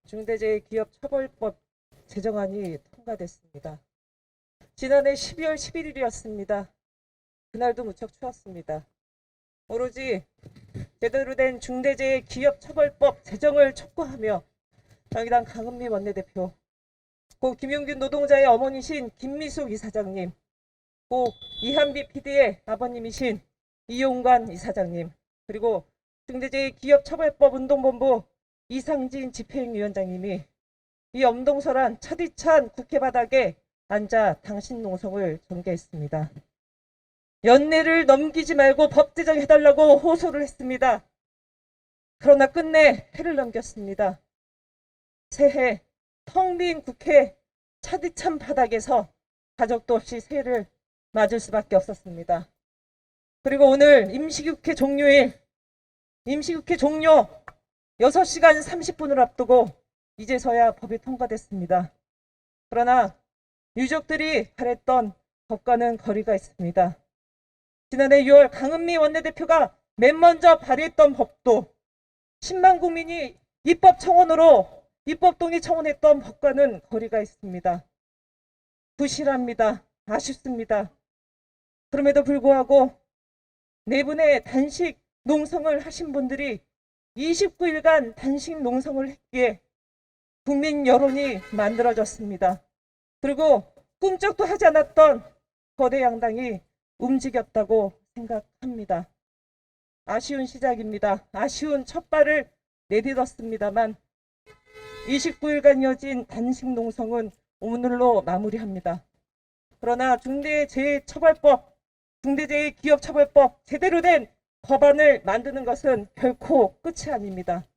중대재해기업처벌법 제정안이 통과됐습니다. 지난해 12월 11일이었습니다. 그날도 무척 추웠습니다. 오로지 제대로 된 중대재해기업처벌법 제정을 촉구하며 정의당 강은미 원내대표, 고 김용균 노동자의 어머니신 김미숙 이사장님, 고 이한비 PD의 아버님이신 이용관 이사장님, 그리고 중대재해기업처벌법 운동본부 이상진 집행위원장님이 이 엄동설한 차디찬 국회 바닥에 앉아 당신 농성을 전개했습니다. 연내를 넘기지 말고 법 제정해달라고 호소를 했습니다. 그러나 끝내 해를 넘겼습니다. 새해 텅 빈 국회 차디찬 바닥에서 가족도 없이 새해를 맞을 수밖에 없었습니다. 그리고 오늘 임시국회 종료일, 임시국회 종료 6시간 30분을 앞두고 이제서야 법이 통과됐습니다. 그러나 유족들이 바랬던 법과는 거리가 있습니다. 지난해 6월 강은미 원내대표가 맨 먼저 발의했던 법도 10만 국민이 입법청원으로 입법동의 청원했던 법과는 거리가 있습니다. 부실합니다. 아쉽습니다. 그럼에도 불구하고 네 분의 단식 농성을 하신 분들이 29일간 단식 농성을 했기에 국민 여론이 만들어졌습니다. 그리고 꿈쩍도 하지 않았던 거대 양당이 움직였다고 생각합니다. 아쉬운 시작입니다. 아쉬운 첫 발을 내딛었습니다만 29일간 이어진 단식 농성은 오늘로 마무리합니다. 그러나 중대재해처벌법, 중대재해기업처벌법 제대로 된 법안을 만드는 것은 결코 끝이 아닙니다.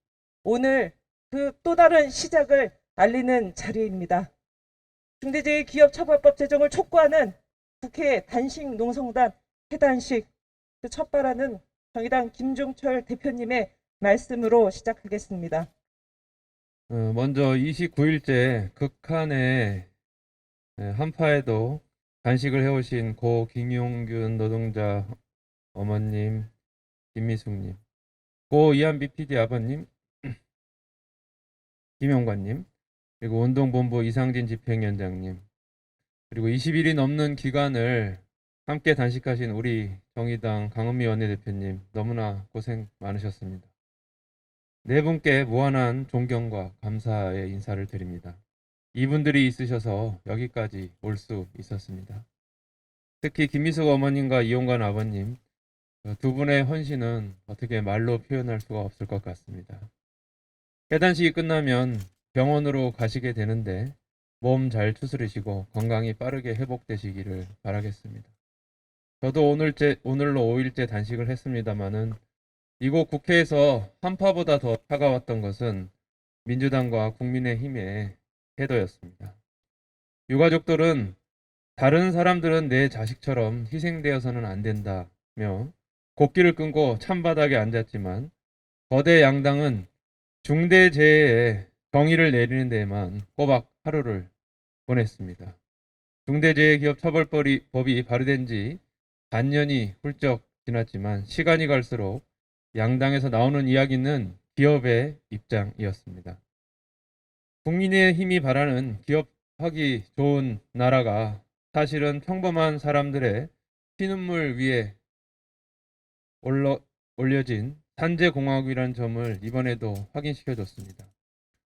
오늘 그 또 다른 시작을 알리는 자리입니다. 중대재해기업처벌법 제정을 촉구하는 국회 단식농성단 해단식, 그 첫 발안은 정의당 김종철 대표님의 말씀으로 시작하겠습니다. 먼저 29일째 극한의 한파에도 단식을 해오신 고 김용균 노동자 어머님, 김미숙님, 고 이한비 PD 아버님, 김용관님, 그리고 운동본부 이상진 집행위원장님, 그리고 20일이 넘는 기간을 함께 단식하신 우리 정의당 강은미 원내대표님, 너무나 고생 많으셨습니다. 네 분께 무한한 존경과 감사의 인사를 드립니다. 이분들이 있으셔서 여기까지 올 수 있었습니다. 특히 김미숙 어머님과 이용관 아버님, 두 분의 헌신은 어떻게 말로 표현할 수가 없을 것 같습니다. 해단식이 끝나면 병원으로 가시게 되는데 몸 잘 추스르시고 건강이 빠르게 회복되시기를 바라겠습니다. 저도 오늘로 5일째 단식을 했습니다마는 이곳 국회에서 한파보다 더 차가웠던 것은 민주당과 국민의힘의 태도였습니다. 유가족들은 다른 사람들은 내 자식처럼 희생되어서는 안 된다며 곡기를 끊고 찬바닥에 앉았지만 거대 양당은 중대재해에 정의를 내리는 데에만 꼬박 하루를 보냈습니다. 중대재해기업처벌법이 발의된 지 반년이 훌쩍 지났지만 시간이 갈수록 양당에서 나오는 이야기는 기업의 입장이었습니다. 국민의힘이 바라는 기업하기 좋은 나라가 사실은 평범한 사람들의 피눈물 위에 올려진 산재공화국이라는 점을 이번에도 확인시켜줬습니다.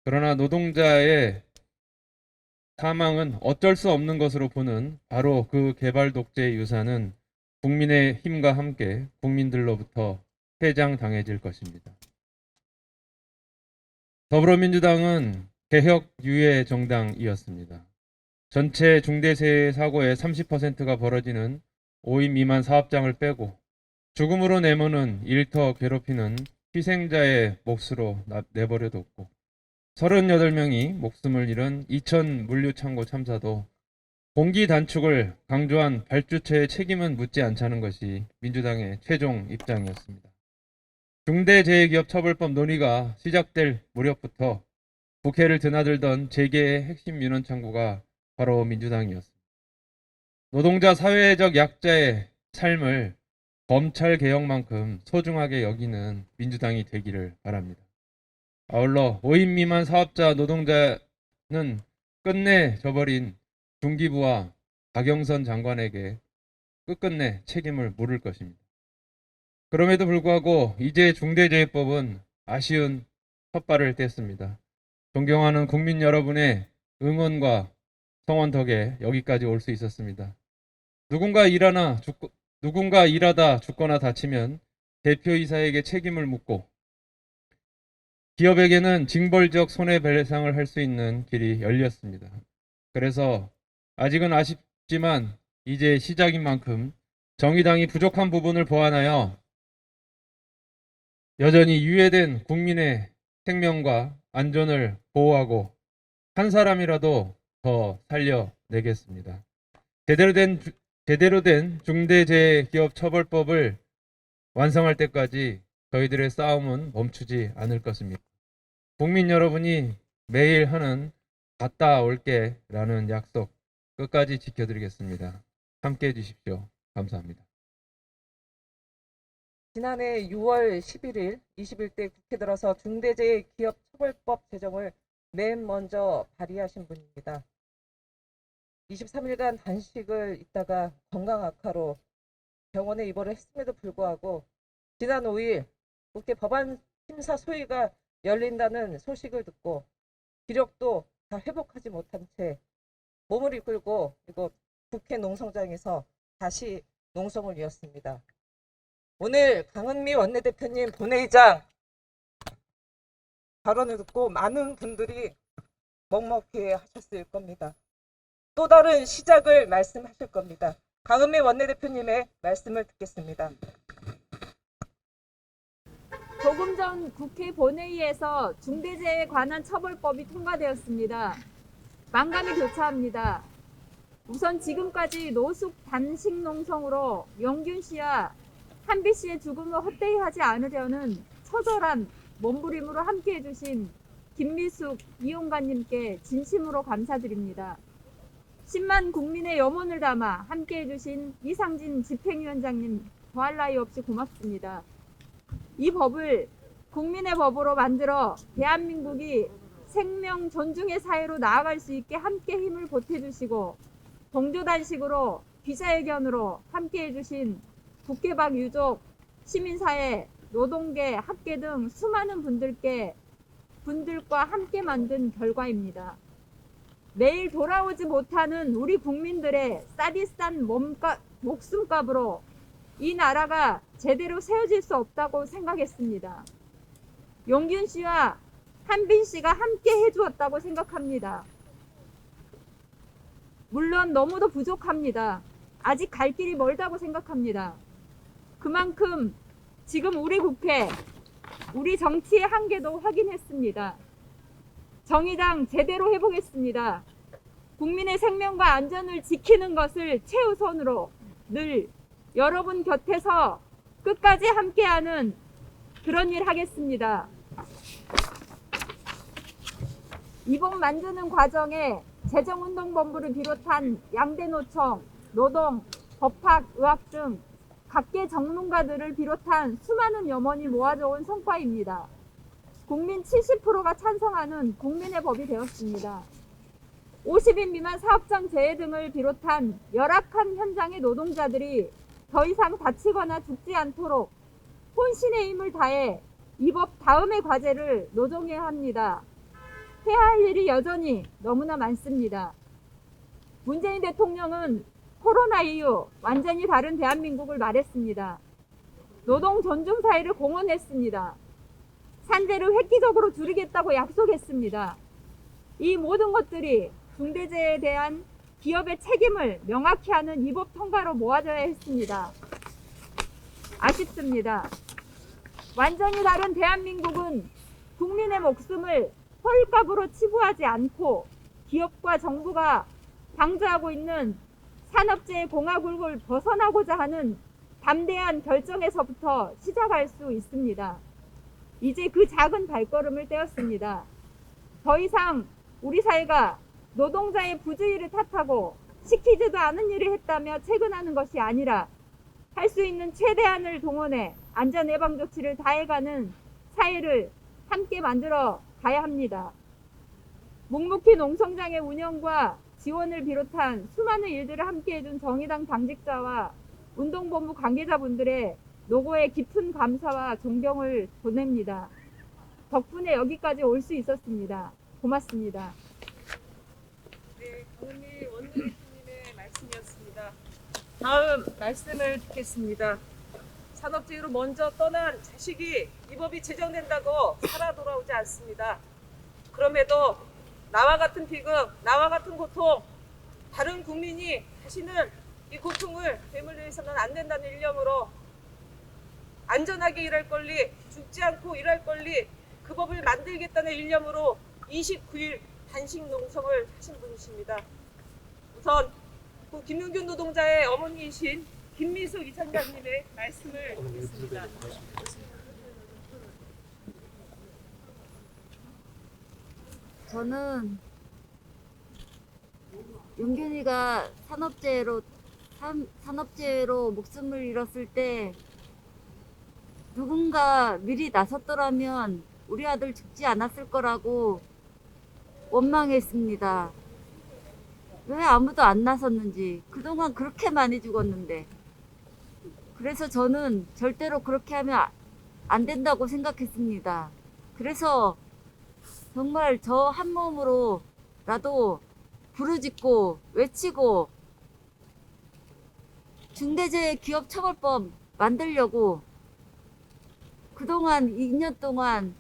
그러나 노동자의 사망은 어쩔 수 없는 것으로 보는 바로 그 개발 독재의 유산은 국민의힘과 함께 국민들로부터 퇴장당해질 것입니다. 더불어민주당은 개혁 유예 정당이었습니다. 전체 중대재해 사고의 30%가 벌어지는 5인 미만 사업장을 빼고 죽음으로 내모는 일터 괴롭히는 희생자의 몫으로 내버려뒀고 38명이 목숨을 잃은 이천 물류창고 참사도 공기 단축을 강조한 발주처의 책임은 묻지 않자는 것이 민주당의 최종 입장이었습니다. 중대재해기업처벌법 논의가 시작될 무렵부터 국회를 드나들던 재계의 핵심 민원창구가 바로 민주당이었습니다. 노동자 사회적 약자의 삶을 검찰 개혁만큼 소중하게 여기는 민주당이 되기를 바랍니다. 아울러 5인 미만 사업자 노동자는 끝내 져버린 중기부와 박영선 장관에게 끝끝내 책임을 물을 것입니다. 그럼에도 불구하고 이제 중대재해법은 아쉬운 헛발을 뗐습니다. 존경하는 국민 여러분의 응원과 성원 덕에 여기까지 올 수 있었습니다. 누군가 일하다 죽거나 다치면 대표이사에게 책임을 묻고 기업에게는 징벌적 손해배상을 할 수 있는 길이 열렸습니다. 그래서 아직은 아쉽지만 이제 시작인 만큼 정의당이 부족한 부분을 보완하여 여전히 유예된 국민의 생명과 안전을 보호하고 한 사람이라도 더 살려내겠습니다. 제대로 된 중대재해기업처벌법을 완성할 때까지 저희들의 싸움은 멈추지 않을 것입니다. 국민 여러분이 매일 하는 갔다 올게 라는 약속 끝까지 지켜드리겠습니다. 함께 해주십시오. 감사합니다. 지난해 6월 11일 21대 국회 들어서 중대재해기업처벌법 제정을 맨 먼저 발의하신 분입니다. 23일간 단식을 있다가 건강 악화로 병원에 입원을 했음에도 불구하고 지난 5일 국회 법안 심사 소위가 열린다는 소식을 듣고 기력도 다 회복하지 못한 채 몸을 이끌고 이곳 국회 농성장에서 다시 농성을 이었습니다. 오늘 강은미 원내대표님 본회의장 발언을 듣고 많은 분들이 먹먹해 하셨을 겁니다. 또 다른 시작을 말씀하실 겁니다. 강은미 원내대표님의 말씀을 듣겠습니다. 조금 전 국회 본회의에서 중대재해에 관한 처벌법이 통과되었습니다. 만감이 교차합니다. 우선 지금까지 노숙 단식 농성으로 영균 씨와 한비 씨의 죽음을 헛되이 하지 않으려는 처절한 몸부림으로 함께해 주신 김미숙 이용관님께 진심으로 감사드립니다. 10만 국민의 염원을 담아 함께해 주신 이상진 집행위원장님 더할 나위 없이 고맙습니다. 이 법을 국민의 법으로 만들어 대한민국이 생명 존중의 사회로 나아갈 수 있게 함께 힘을 보태주시고 동조단식으로 기자회견으로 함께해 주신 국회 밖 유족, 시민사회, 노동계, 학계 등 수많은 분들과 함께 만든 결과입니다. 매일 돌아오지 못하는 우리 국민들의 싸디싼 목숨값으로 이 나라가 제대로 세워질 수 없다고 생각했습니다. 용균 씨와 한빈 씨가 함께 해주었다고 생각합니다. 물론 너무도 부족합니다. 아직 갈 길이 멀다고 생각합니다. 그만큼 지금 우리 국회, 우리 정치의 한계도 확인했습니다. 정의당 제대로 해보겠습니다. 국민의 생명과 안전을 지키는 것을 최우선으로 늘 여러분 곁에서 끝까지 함께하는 그런 일 하겠습니다. 이 법 만드는 과정에 재정운동본부를 비롯한 양대노총, 노동, 법학, 의학 등 각계 전문가들을 비롯한 수많은 염원이 모아져온 성과입니다. 국민 70%가 찬성하는 국민의 법이 되었습니다. 50인 미만 사업장 재해 등을 비롯한 열악한 현장의 노동자들이 더 이상 다치거나 죽지 않도록 혼신의 힘을 다해 이 법 다음의 과제를 노정해야 합니다. 해야 할 일이 여전히 너무나 많습니다. 문재인 대통령은 코로나 이후 완전히 다른 대한민국을 말했습니다. 노동 존중 사회를 공언했습니다. 산재를 획기적으로 줄이겠다고 약속했습니다. 이 모든 것들이 중대재해에 대한 기업의 책임을 명확히 하는 이 법 통과로 모아져야 했습니다. 아쉽습니다. 완전히 다른 대한민국은 국민의 목숨을 헐값으로 치부하지 않고 기업과 정부가 방조하고 있는 산업재해 공화국을 벗어나고자 하는 담대한 결정에서부터 시작할 수 있습니다. 이제 그 작은 발걸음을 떼었습니다. 더 이상 우리 사회가 노동자의 부주의를 탓하고 시키지도 않은 일을 했다며 채근하는 것이 아니라 할 수 있는 최대한을 동원해 안전 예방 조치를 다해가는 사회를 함께 만들어 가야 합니다. 묵묵히 농성장의 운영과 지원을 비롯한 수많은 일들을 함께 해준 정의당 당직자와 운동본부 관계자분들의 노고에 깊은 감사와 존경을 보냅니다. 덕분에 여기까지 올 수 있었습니다. 고맙습니다. 네, 강은미 원내대표님의 말씀이었습니다. 다음 말씀을 듣겠습니다. 산업재해로 먼저 떠난 자식이 이 법이 제정된다고 살아 돌아오지 않습니다. 그럼에도 나와 같은 비극, 나와 같은 고통, 다른 국민이 다시는 이 고통을 되물려서는 안 된다는 일념으로 안전하게 일할 권리, 죽지 않고 일할 권리, 그 법을 만들겠다는 일념으로 29일 단식 농성을 하신 분이십니다. 우선 그 김용균 노동자의 어머니이신 김미숙 이사장님의 말씀을 듣겠습니다. 저는 용균이가 산업재해로 목숨을 잃었을 때 누군가 미리 나섰더라면 우리 아들 죽지 않았을 거라고 원망했습니다. 왜 아무도 안 나섰는지. 그동안 그렇게 많이 죽었는데. 그래서 저는 절대로 그렇게 하면 안 된다고 생각했습니다. 그래서 정말 저 한 몸으로라도 부르짖고 외치고 중대재해기업처벌법 만들려고 그동안 2년 동안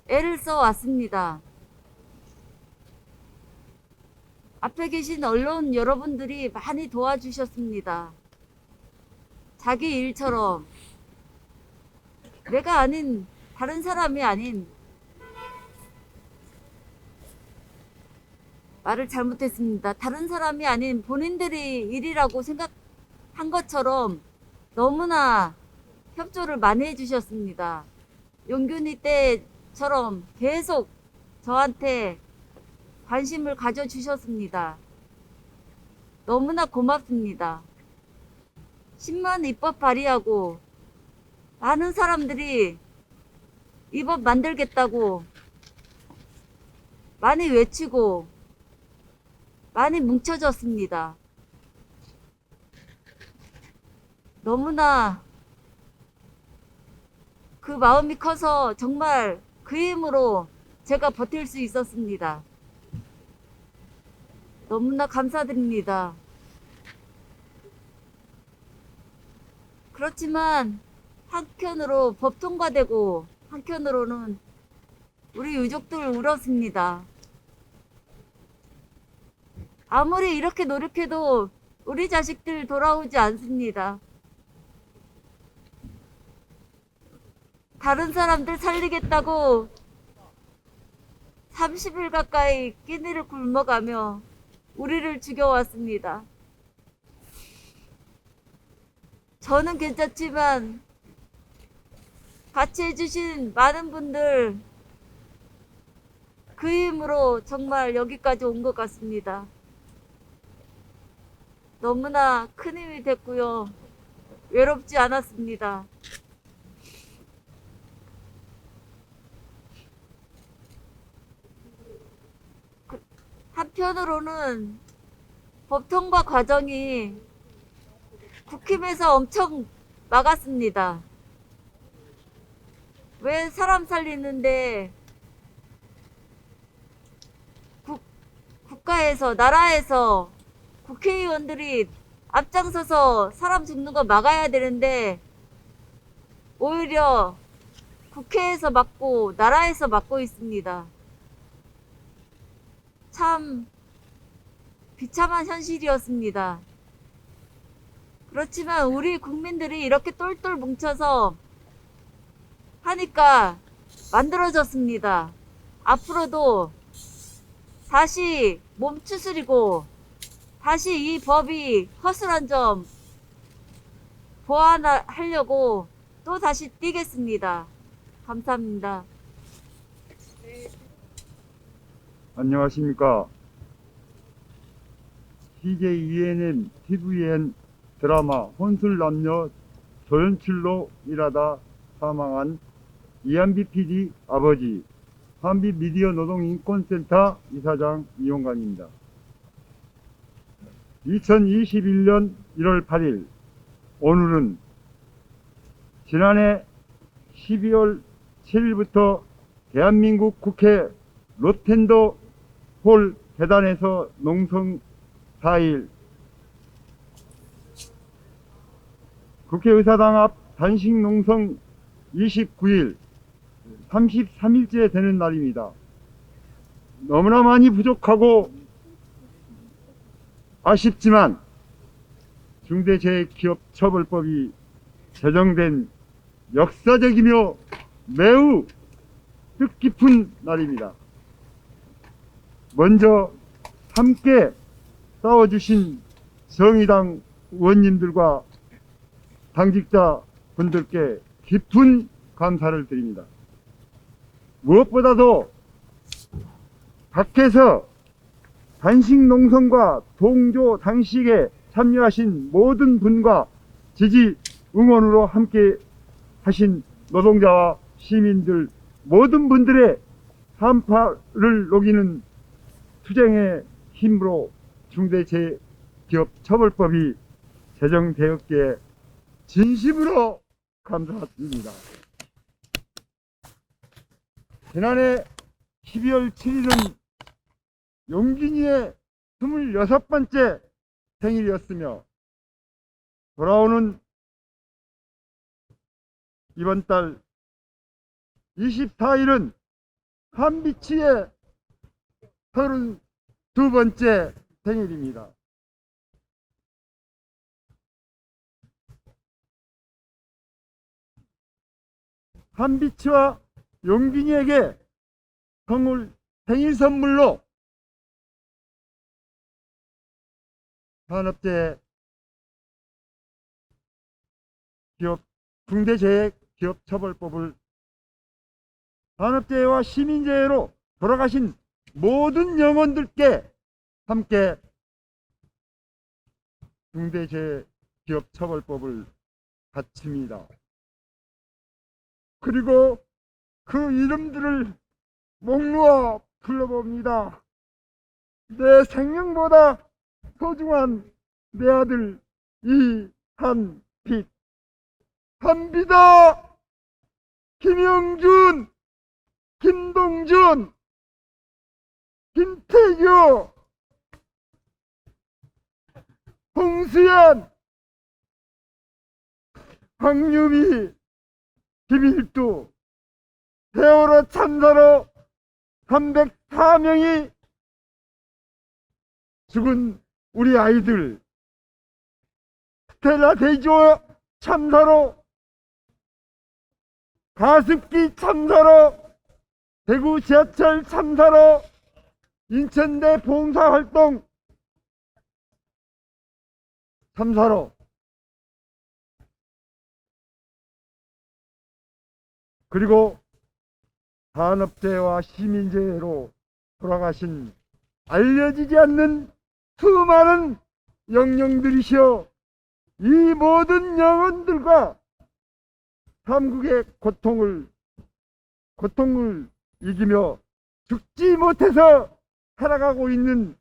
애를 써왔습니다. 앞에 계신 언론 여러분들이 많이 도와주셨습니다. 자기 일처럼 내가 아닌 다른 사람이 아닌 말을 잘못했습니다. 다른 사람이 아닌 본인들이 일이라고 생각한 것처럼 너무나 협조를 많이 해주셨습니다. 용균이 때처럼 계속 저한테 관심을 가져주셨습니다. 너무나 고맙습니다. 10만 입법 발의하고 많은 사람들이 이 법 만들겠다고 많이 외치고 많이 뭉쳐졌습니다. 너무나 그 마음이 커서 정말 그 힘으로 제가 버틸 수 있었습니다. 너무나 감사드립니다. 그렇지만 한편으로 법 통과되고 한편으로는 우리 유족들 울었습니다. 아무리 이렇게 노력해도 우리 자식들 돌아오지 않습니다. 다른 사람들 살리겠다고 30일 가까이 끼니를 굶어가며 우리를 죽여왔습니다. 저는 괜찮지만 같이 해주신 많은 분들 그 힘으로 정말 여기까지 온 것 같습니다. 너무나 큰 힘이 됐고요. 외롭지 않았습니다. 한편으로는 법 통과 과정이 국힘에서 엄청 막았습니다. 왜 사람 살리는데 국가에서, 나라에서 국회의원들이 앞장서서 사람 죽는 거 막아야 되는데 오히려 국회에서 막고 나라에서 막고 있습니다. 참 비참한 현실이었습니다. 그렇지만 우리 국민들이 이렇게 똘똘 뭉쳐서 하니까 만들어졌습니다. 앞으로도 다시 몸 추스리고 다시 이 법이 허술한 점 보완하려고 또 다시 뛰겠습니다. 감사합니다. 안녕하십니까. CJ ENM, TVN 드라마 혼술남녀 조연출로 일하다 사망한 이한비 PD 아버지, 한비 미디어 노동인권센터 이사장 이용관입니다. 2021년 1월 8일, 오늘은 지난해 12월 7일부터 대한민국 국회 로텐더 홀 계단에서 농성 4일, 국회의사당 앞 단식 농성 29일, 33일째 되는 날입니다. 너무나 많이 부족하고 아쉽지만 중대재해기업처벌법이 제정된 역사적이며 매우 뜻깊은 날입니다. 먼저 함께 싸워주신 정의당 의원님들과 당직자 분들께 깊은 감사를 드립니다. 무엇보다도 밖에서 단식 농성과 동조 단식에 참여하신 모든 분과 지지 응원으로 함께 하신 노동자와 시민들 모든 분들의 한파를 녹이는 투쟁의 힘으로 중대재해기업처벌법이 제정되었기에 진심으로 감사드립니다. 지난해 12월 7일은 용gin이의 26번째 생일이었으며 돌아오는 이번 달 24일은 한비치의 32번째 생일입니다. 한비치와 용gin이에게 생일 선물로 중대재해기업처벌법을 산업재해와 시민재해로 돌아가신 모든 영혼들께 함께 중대재해기업처벌법을 바칩니다. 그리고 그 이름들을 목놓아 불러봅니다. 내 생명보다 소중한 내 아들 이한빛, 한비다, 김영준, 김동준, 김태규, 홍수연, 황유미, 김일두, 세월호 참사로 304명이 죽은 우리 아이들, 스텔라 데이지오 참사로, 가습기 참사로, 대구 지하철 참사로, 인천대 봉사활동 참사로, 그리고 산업재해와 시민재해로 돌아가신 알려지지 않는 수많은 영령들이시여, 이 모든 영혼들과 삼국의 고통을 이기며 죽지 못해서 살아가고 있는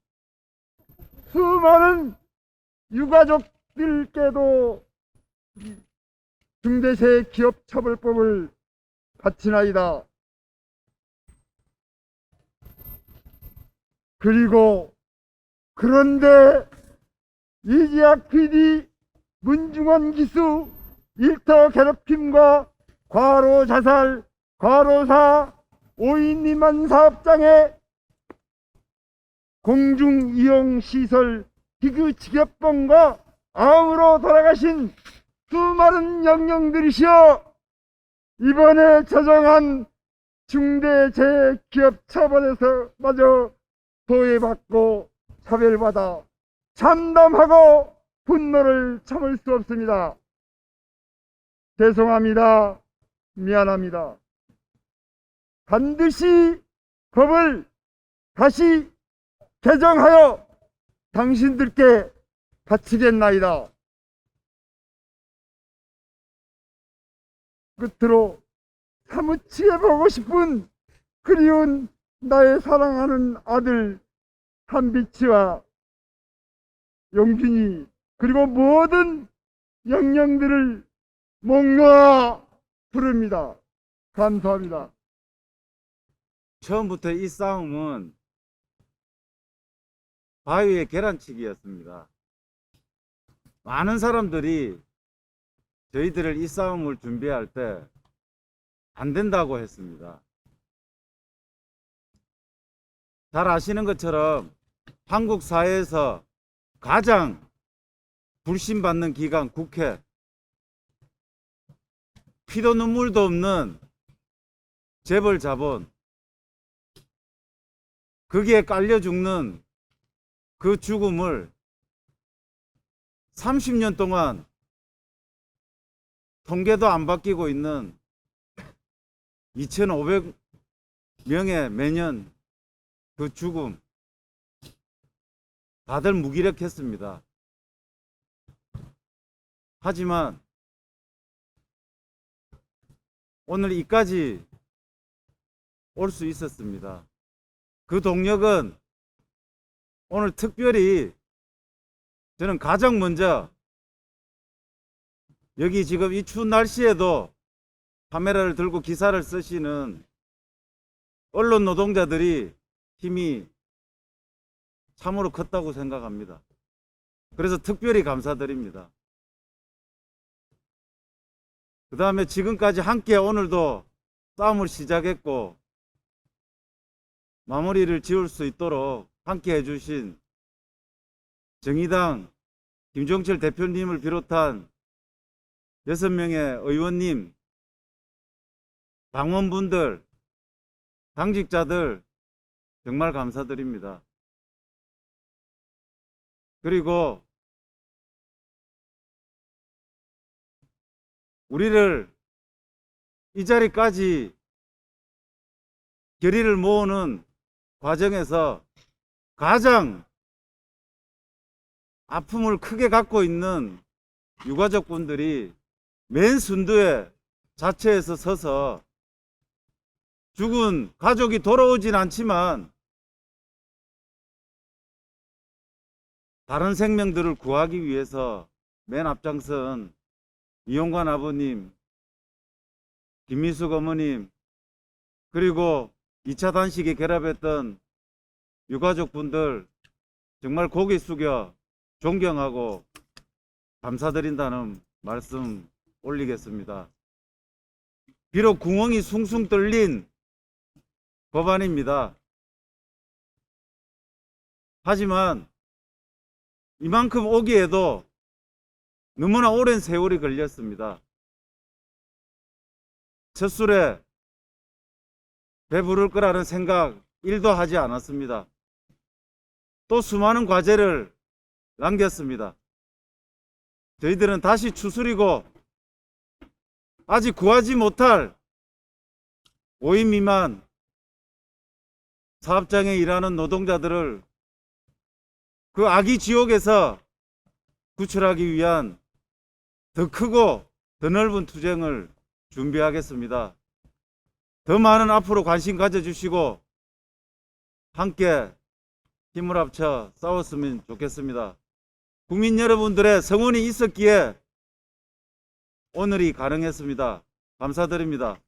수많은 유가족들께도 중대재해기업처벌법을 바치나이다. 그리고 그런데 이지학 PD, 문중원 기수, 일터 괴롭힘과 과로 자살, 과로사, 5인 미만 사업장의 공중이용시설 기규직업범과 암으로 돌아가신 수많은 영령들이시여, 이번에 제정한 중대재해기업처벌에서 마저 소외받고 차별받아 참담하고 분노를 참을 수 없습니다. 죄송합니다. 미안합니다. 반드시 법을 다시 개정하여 당신들께 바치겠나이다. 끝으로 사무치게 보고 싶은 그리운 나의 사랑하는 아들 한비치와 용준이 그리고 모든 영령들을 목 놓아 부릅니다. 감사합니다. 처음부터 이 싸움은 바위의 계란치기였습니다. 많은 사람들이 저희들을 이 싸움을 준비할 때 안 된다고 했습니다. 잘 아시는 것처럼 한국 사회에서 가장 불신받는 기관 국회, 피도 눈물도 없는 재벌 자본, 거기에 깔려 죽는 그 죽음을 30년 동안 통계도 안 바뀌고 있는 2,500명의 매년 그 죽음, 다들 무기력했습니다. 하지만 오늘 이까지 올 수 있었습니다. 그 동력은 오늘 특별히 저는 가장 먼저 여기 지금 이 추운 날씨에도 카메라를 들고 기사를 쓰시는 언론 노동자들이 힘이 참으로 컸다고 생각합니다. 그래서 특별히 감사드립니다. 그 다음에 지금까지 함께 오늘도 싸움을 시작했고 마무리를 지을 수 있도록 함께 해주신 정의당 김종철 대표님을 비롯한 6명의 의원님, 당원분들, 당직자들 정말 감사드립니다. 그리고 우리를 이 자리까지 결의를 모으는 과정에서 가장 아픔을 크게 갖고 있는 유가족분들이 맨 순두에 자체에서 서서 죽은 가족이 돌아오진 않지만 다른 생명들을 구하기 위해서 맨 앞장선 이용관 아버님, 김미숙 어머님, 그리고 2차 단식에 결합했던 유가족분들 정말 고개 숙여 존경하고 감사드린다는 말씀 올리겠습니다. 비록 구멍이 숭숭 뚫린 법안입니다. 하지만 이만큼 오기에도 너무나 오랜 세월이 걸렸습니다. 첫 술에 배부를 거라는 생각 1도 하지 않았습니다. 또 수많은 과제를 남겼습니다. 저희들은 다시 추스리고 아직 구하지 못할 5인 미만 사업장에 일하는 노동자들을 그 악의 지옥에서 구출하기 위한 더 크고 더 넓은 투쟁을 준비하겠습니다. 더 많은 앞으로 관심 가져주시고 함께 힘을 합쳐 싸웠으면 좋겠습니다. 국민 여러분들의 성원이 있었기에 오늘이 가능했습니다. 감사드립니다.